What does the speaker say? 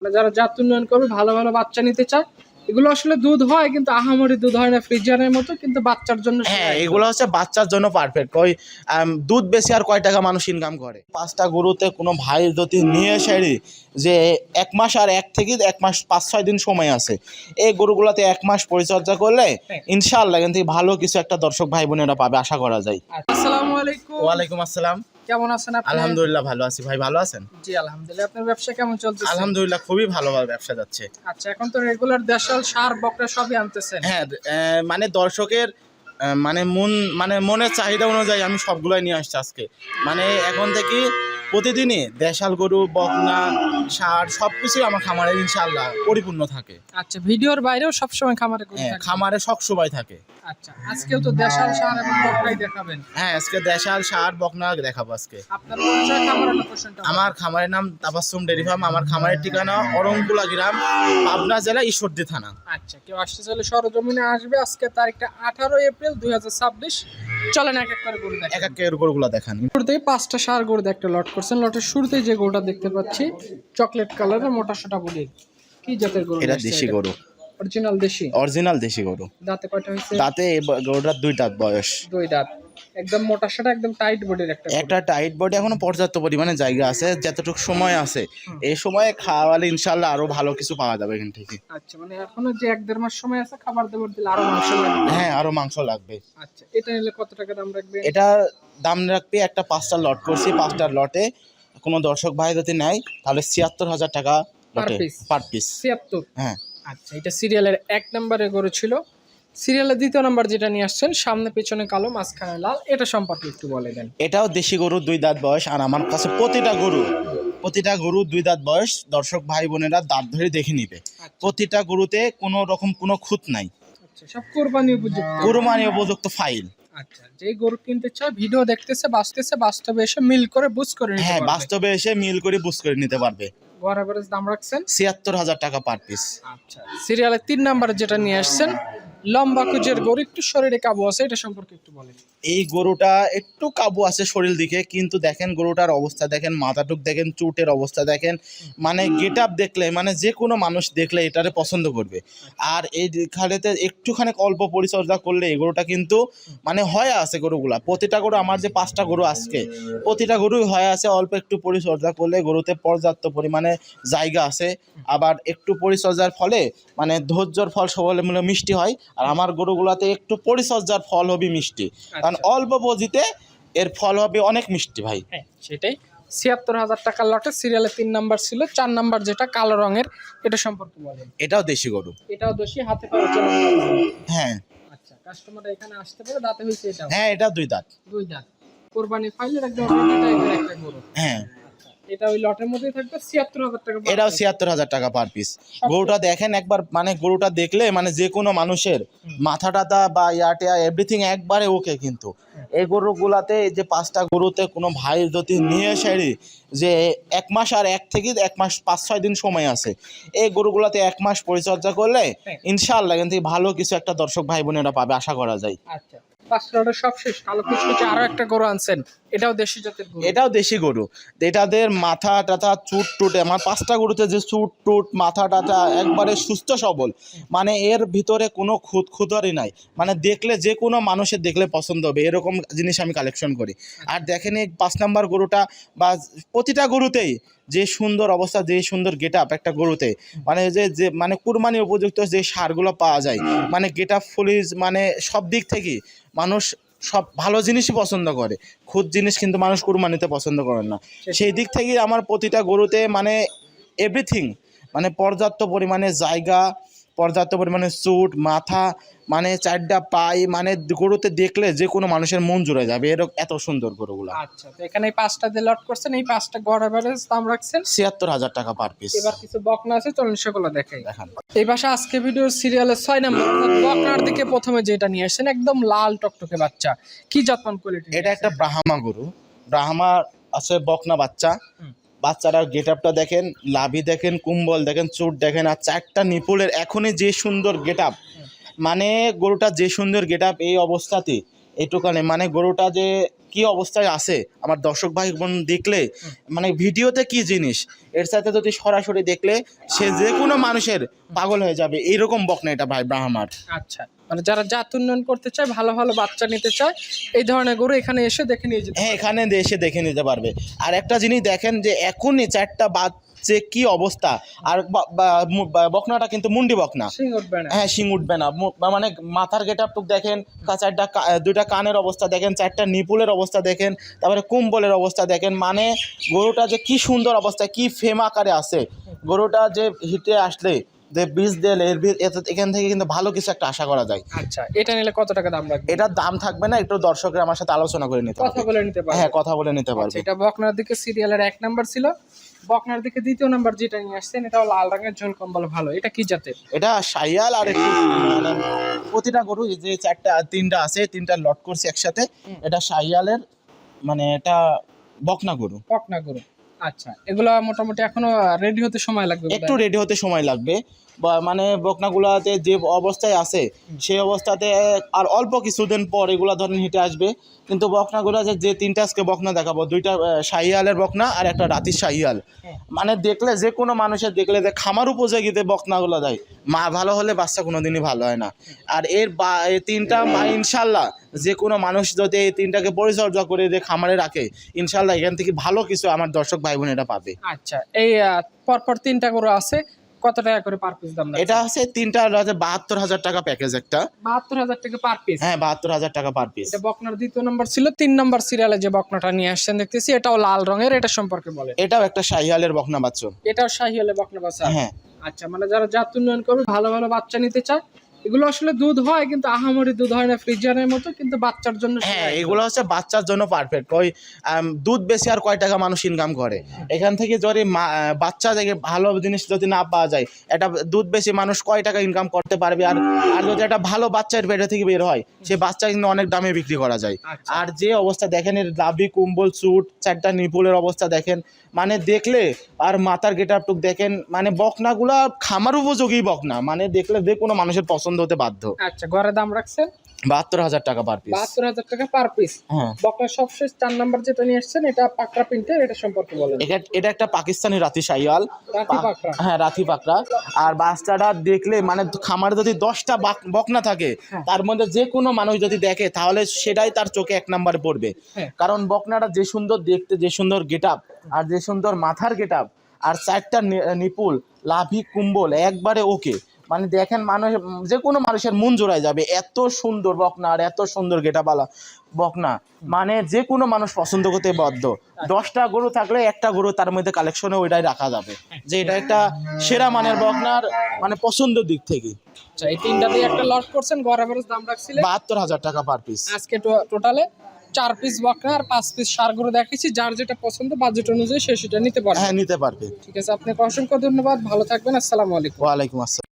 যারা জাত উন্নয়ন করবে, ভালো ভালো বাচ্চা নিতে চায়, এগুলো আসলে দুধ হয় কিন্তু আহামরি দুধ হয় না ফ্রিজিয়ানের মতো, কিন্তু বাচ্চার জন্য হ্যাঁ, এগুলো হচ্ছে বাচ্চার জন্য পারফেক্ট। ওই দুধ বেশি আর কয় টাকা মানুষ ইনকাম করে। 5টা গরুতে কোনো ভাই যদি নিয়ে এসে যে 1 মাস আর 1 থেকে 1 মাস 5-6 দিন সময় আছে, এই গরুগুলোতে 1 মাস পরিচর্যা করলে ইনশাআল্লাহ কিন্তু ভালো কিছু একটা দর্শক ভাই বোনেরা পাবে, আশা করা যায়। আসসালামু আলাইকুম। ওয়ালাইকুম আসসালাম। কেমন আছেন আপনি? আলহামদুলিল্লাহ ভালো আছি ভাই, ভালো আছেন? জি আলহামদুলিল্লাহ। আপনার ব্যবসা কেমন চলছে? আলহামদুলিল্লাহ খুবই ভালোভাবে ব্যবসা যাচ্ছে। আচ্ছা, এখন তো রেগুলার দেশাল সার বকরা সবই আনতেছেন। হ্যাঁ, মানে দর্শকের মনের চাহিদা অনুযায়ী আমি সবগুলোই নিয়ে আসছি আজকে। মানে এখন থেকে প্রতিদিনই দেশাল গরু, বকনা, ষাঁড় সবকিছুই আমার খামারে ইনশাআল্লাহ পরিপূর্ণ থাকে। আচ্ছা, ভিডিওর বাইরেও সবসময় খামারে গরু হ্যাঁ, থাকে? খামারে সবসময় থাকে। আচ্ছা, আজকেও তো দেশাল সার এবং বকরাই দেখাবেন? হ্যাঁ, আজকে দেশাল, ষাঁড়, বকনা দেখাবো আজকে। আপনার পরিচয়, খামারের লোকেশনটা? আমার খামারের নাম তাবাসসুম ডেইরি ফার্ম। আমার খামারের ঠিকানা অরংকুলা গ্রাম, পাবনা জেলা, ঈশ্বরদী থানা। আচ্ছা, কেউ আসতে চাইলে সরজমিনে আসবে। আজকে তারিখটা 18 এপ্রিল 2026। চলেন এক এক করে গরু দেখেন। এক এক গরুগুলো দেখান। শুরুতেই 5টা সার গরু একটা লট করছেন। লটের শুরুতেই যে গরুটা দেখতে পাচ্ছি চকলেট কালারের, মোটা সোটা বলি, কি জাতের গরু? এটা দেশি গরু, অরিজিনাল দেশি? অরিজিনাল দেশি গরু। দাঁতে কয়টা হয়েছে? দাঁতে গরুটার 2 দাঁত বয়স। 2 দাঁত। একদম মোটা সোটা, একদম টাইট বডির একটা টাইট বডি। এখনো পর্যাপ্ত পরিমাণে জায়গা আছে, যতটুকু সময় আছে এই সময়ে খাওয়ালে ইনশাআল্লাহ আরো ভালো কিছু পাওয়া যাবে এখান থেকে। আচ্ছা, মানে এখনো যে 1-1.5 মাস সময় আছে, খাবার দাবার দিলে আরো মাংস লাগবে? হ্যাঁ, আরো মাংস লাগবে। আচ্ছা, এটা নিলে কত টাকা দাম রাখবে? এটা দাম রাখবে, একটা 5টা লট করছি, 5টার লটে কোনো দর্শক ভাই যদি নেয় তাহলে 76,000 টাকা লটে পার পিস। 76? হ্যাঁ। আচ্ছা, এটা সিরিয়ালের 1 নম্বরে গরু ছিল। সিরিয়ালের 2য় নাম্বার যেটা নিয়ে আসছেন, সামনে পেছনে কালো, মাঝখানে লাল, এটা সম্পর্কে একটু বলে দেন। এটাও দেশি গরু, 2 দাঁত বয়স। আর আমার কাছে প্রতিটা গরু 2 দাঁত বয়স। দর্শক ভাই বোনেরা দাঁত ধরে দেখে নিবে। প্রতিটা গরুতে কোনো রকম কোনো খুঁত নাই। আচ্ছা, সব কোরবানি উপযুক্ত? কোরবানি উপযুক্ত ফাইল। আচ্ছা, যে গরু কিনতে চায়, ভিডিও দেখতেছে, বাস্তবে এসে মিল করে বুঝ করে নিতে হ্যাঁ, পারবে? বাস্তবে এসে মিল করে বুঝ করে নিতে পারবে। গড় এভারেজ দাম রাখছেন 76,000 টাকা পার পিস। আচ্ছা, সিরিয়ালের 3 নম্বরে যেটা নিয়ে আসছেন, লম্বা কুচের গরু, একটু শরীরে কাবু আছে, এটা সম্পর্কে একটু বলেন। এই গরুটা একটু কাবু আছে শরীর দিকে, কিন্তু দেখেন গরুটার অবস্থা দেখেন, মাথাটুক দেখেন, চুটের অবস্থা দেখেন, মানে গেট আপ দেখলে মানে যে কোনো মানুষ দেখলে এটারে পছন্দ করবে। আর এই খালেতে একটুখানি অল্প পরিচর্যা করলে এই গরুটা কিন্তু মানে হয়ে আছে গরুগুলা। প্রতিটা গরু, আমার যে 5টা গরু আজকে, প্রতিটা গরুই হয়ে আছে। অল্প একটু পরিচর্যা করলে গরুতে পর্যাপ্ত পরিমাণে জায়গা আছে। আবার একটু পরিচর্যার ফলে মানে ধৈর্যর ফল সবলে মিলে মিষ্টি হয়। আর আমার গরুগুলাতে একটু পরিচর্যার ফল হবে মিষ্টি, কারণ অল্প পুঁজিতে এর ফল হবে অনেক মিষ্টি ভাই। হ্যাঁ, সেটাই। 76,000 টাকার লটে সিরিয়ালে 3 নাম্বার ছিল। 4 নাম্বার যেটা কালো রঙের, এটা সম্পর্কে বলেন। এটাও দেশি গরু। এটাও দোষী, হাতে পায়ে চলে? হ্যাঁ। আচ্ছা, কাস্টমার এখানে আসতে পারে। দাঁতে হয়েছে এটাও? হ্যাঁ, এটা 2 দাঁত। 2 দাঁত। কোরবানি ফাইলের একদম রেডি টাইপের একটা গরু। হ্যাঁ, এটা ওই লটের মধ্যেই থাকবে। 76,000 টাকা? এটাও 76,000 টাকা পার পিস। গরুটা দেখেন একবার, মানে গরুটা দেখলে মানে যে কোনো মানুষের মাথা টাথা বা ইয়াটিয়া এভরিথিং একবারে ওকে। কিন্তু এই গরুগুলাতে, এই যে 5টা গরুতে কোনো ভাই যদি নিয়ে এসে যে 1 মাস আর 1 থেকে 1 মাস 5-6 দিন সময় আছে, এই গরুগুলাতে 1 মাস পরিচর্যা করলে ইনশাআল্লাহ কিন্তু ভালো কিছু একটা দর্শক ভাই বোনেরা পাবে, আশা করা যায়। আচ্ছা, 5টা লটের সব শেষ। কালো কুচকুচে আরো একটা গরু আনছেন, এটাও দেশি জাতের গরু? এটাও দেশি গরু। এটাদের মাথা টাথা চুট টুটে, আমার 5টা গরুতে যে চুট টুট মাথা টাথা একবারে সুস্থ সবল, মানে এর ভিতরে কোনো খুঁতখুঁতারি নাই। মানে দেখলে যে কোনো মানুষের দেখলে পছন্দ হবে এরকম জিনিস আমি কালেকশন করি। আর দেখেন এই 5 নাম্বার গরুটা বা প্রতিটা গরুতেই যে সুন্দর অবস্থা, যে সুন্দর গেট আপ একটা গরুতে, মানে যে মানে কুরবানি উপযুক্ত যে সারগুলো পাওয়া যায়, মানে গেট আপ ফুলিজ, মানে সব দিক থেকে মানুষ সব ভালো জিনিসই পছন্দ করে। খুদ জিনিস কিন্তু মানুষ কুরবানিতে পছন্দ করেন না। সেই দিক থেকে আমার প্রতিটা গরুতে মানে এভরিথিং, মানে পর্যাপ্ত পরিমাণে জায়গা, পর্যাপ্ত পরিমাণে চুট, মাথা, মানে 4টা পাই, মানে গরুতে দেখলে যে কোনো মানুষের মন জুড়ে যাবে এত সুন্দর গরুগুলো। আচ্ছা, তো এখানে এই 5টা দিয়ে লট করছেন, এই 5টা গড় এভারেজ দাম রাখছেন 76,000 টাকা পার পিস। এবার কিছু বকনা আছে, চলুন সেগুলো দেখাই। দেখান। এই পাশে আজকে ভিডিওর সিরিয়ালের 6 নাম্বার, অর্থাৎ বকনার দিকে প্রথমে যেটা নিয়ে আসছেন, একদম লাল টকটকে বাচ্চা, কি জাতমান কোয়ালিটি? এটা একটা ব্রাহ্মা গরু। ব্রাহ্মা আছে, বকনা বাচ্চা। বাচ্চাটার গেট আপটা দেখেন, লাভি দেখেন, কুম্বল দেখেন, চুট দেখেন, আর 4টা নিপুলের এখনই যে সুন্দর গেট আপ, মানে গরুটা যে সুন্দর গেট আপ, এই অবস্থাতে এইটুকানে মানে গরুটা যে কি অবস্থায় আছে আমার দর্শক ভাই বোন দেখলে মানে ভিডিওতে কি জিনিস এর সাথে যদি সরাসরি দেখলে সে যে কোনো মানুষের পাগল হয়ে যাবে এইরকম বকনা এটা ভাই ব্রাহ্মার। আচ্ছা, মানে যারা জাত উন্নয়ন করতে চায়, ভালো ভালো বাচ্চা নিতে চায়, এই ধরনের গরু এখানে এসে দেখে নিয়ে যেতে হ্যাঁ এখানে এসে দেখে নিতে পারবে। আর একটা জিনিস দেখেন যে এখনই 4টা বাচ্চে কি অবস্থা, আর বকনাটা কিন্তু মুন্ডি বকনা, সিং উঠবে না। হ্যাঁ শিং উঠবে না, মানে মাথার গেটআপ টুক দেখেন, 2টা কানের অবস্থা দেখেন, 4টা নিপুলের অবস্থা দেখেন, তারপরে কুম্বলের অবস্থা দেখেন, মানে গরুটা যে কি সুন্দর অবস্থায় কি ফেম আকারে আছে। গরুটা যে হিটে আসলে যে বীজ দিলে এখান থেকে কিন্তু ভালো কিছু একটা আশা করা যায়। আচ্ছা, এটা নিলে কত টাকা দাম লাগবে? এটার দাম থাকবে না, একটু দর্শকরা আমার সাথে আলোচনা করে নিতে কথা হবে। বলে নিতে পারবে। হ্যাঁ কথা বলে নিতে পারবে। এটা বকনার দিকে সিরিয়ালের 1 নাম্বার ছিল, বকনার দিকে 2য় নাম্বার যেটা নিয়ে আসছেন এটাও লাল রঙের ঝোল কম্বল ভালো। এটা কি জাতের? এটা শাইয়াল। আর একটু মানে প্রতিটা গরু এই যে 3টা আছে, 3টা লট করছে একসাথে, এটা শাইয়ালের মানে এটা বকনা গরু। বকনা গরু। আচ্ছা, এগুলা মোটামুটি এখনো রেডি হতে সময় লাগবে একটু রেডি হতে সময় লাগবে, বা মানে বকনাগুলাতে যে অবস্থায় আছে সেই অবস্থাতে আর অল্প কিছুদিন পর এগুলা ধরেন হিটে আসবে। কিন্তু বকনাগুলা যে 3টা আজকে বকনা দেখাবো, 2টা শাহিয়ালের বকনা আর একটা রাতির শাহিয়াল, মানে দেখলে যে কোনো মানুষের দেখলে যে খামার উপযোগীতে বকনাগুলো দেয়, মা ভালো হলে বাচ্চা কোনোদিনই ভালো হয় না। আর এই 3টা ইনশাল্লাহ যে কোনো মানুষ যদি এই 3টাকে পরিচর্যা করে যে খামারে রাখে, ইনশাল্লাহ এখান থেকে ভালো কিছু আমার দর্শক ভাই বোনেরা পাবে। আচ্ছা, এই পরপর 3টা গরু আছে, কত টাকা করে পার পিস দাম? এটা আছে 3টা 72,000 টাকা প্যাকেজ একটা। 72,000 টাকা পার পিস? হ্যাঁ 72,000 টাকা পার পিস। এটা বকনার 2য় নাম্বার ছিল। 3 নাম্বার সিরিয়ালে যে বকনাটা নিয়ে আসছেন দেখতেছি, এটাও লাল রঙের, এটা সম্পর্কে বলেন। এটাও একটা শাহিয়ালের বকনা বাচ্চা। এটাও শাহিওয়ালের বকনা বাচ্চা? হ্যাঁ। আচ্ছা, মানে যারা জাত উন্নয়ন করবে, ভালো ভালো বাচ্চা নিতে চায়, এগুলো আসলে দুধ হয় কিন্তু আহামরি দুধ হয় না ফ্রিজিয়ানের মতো, কিন্তু বাচ্চার জন্য হ্যাঁ এগুলো হচ্ছে বাচ্চার জন্য পারফেক্ট। ওই দুধ বেশি আর কয় টাকা মানুষ ইনকাম করে এখান থেকে, যদি বাচ্চা থেকে ভালো জিনিস যদি না পাওয়া যায়, এটা দুধ বেশি মানুষ কয় টাকা ইনকাম করতে পারবে। আর আর যদি একটা ভালো বাচ্চার পেটে থেকে বের হয়, সে বাচ্চা কিন্তু অনেক দামে বিক্রি করা যায়। আচ্ছা। আর যে অবস্থা দেখেন এর লাভি কুম্বল চুট 4টা নিপুলের অবস্থা দেখেন, মানে দেখলে আর মাথার গেটআপটুক দেখেন, মানে বকনাগুলা খামার উপযোগী বকনা, মানে দেখলে যে কোনো মানুষের পছন্দ হতে বাধ্য। আচ্ছা, ঘরে দাম রাখছেন 72,000 টাকা পার পিস। 72,000 টাকা পার পিস। হ্যাঁ। বকনার সবশেষ 4 নাম্বার যেটা নিয়ে আসছেন, এটা পাকড়া প্রিন্টের, এটা সম্পর্কে বলেন। এটা একটা পাকিস্তানি রাতি শাহিওয়াল। রাতি পাকড়া? হ্যাঁ রাতি পাকড়া। আর বাচ্চাটা দেখলে মানে খামারে যদি 10টা বকনা থাকে, তার মধ্যে যে কোনো মানুষ যদি দেখে তাহলে সেটাই তার চোখে 1 নম্বরে পড়বে। কারণ বকনাটা যে সুন্দর দেখতে, যে সুন্দর গেটআপ, আর যে সুন্দর মাথার গেটআপ, আর 4টা নিপুল লাভি কুম্বল একবারে ওকে, মানে দেখেন মানুষ যে কোনো মানুষের মন জোড়ায় যাবে, এত সুন্দর বকনা আর এত সুন্দর গেটাবালা বকনা, মানে যে কোনো মানুষ পছন্দ করতে বাধ্য। 10টা গরু থাকলে একটা গরু তার মধ্যে কালেকশনে ওইটাই রাখা যাবে, যে এটা একটা সেরা মানের বকনার মানে পছন্দের দিক থেকে। আচ্ছা, এই 3টা দিয়ে একটা লট করছেন, গড় এভারেজ দাম রাখছিলেন 72,000 টাকা পার পিস। আজকে টোটালে 4 পিস বকনা আর 5 পিস ষাঁড় গরু দেখাচ্ছি, যার যেটা পছন্দ বাজেট অনুযায়ী সে সেটা নিতে পারবে। হ্যাঁ নিতে পারবে। ঠিক আছে, আপনাকে অসংখ্য ধন্যবাদ, ভালো থাকবেন, আসসালামু আলাইকুম। ওয়ালাইকুম আসসালাম।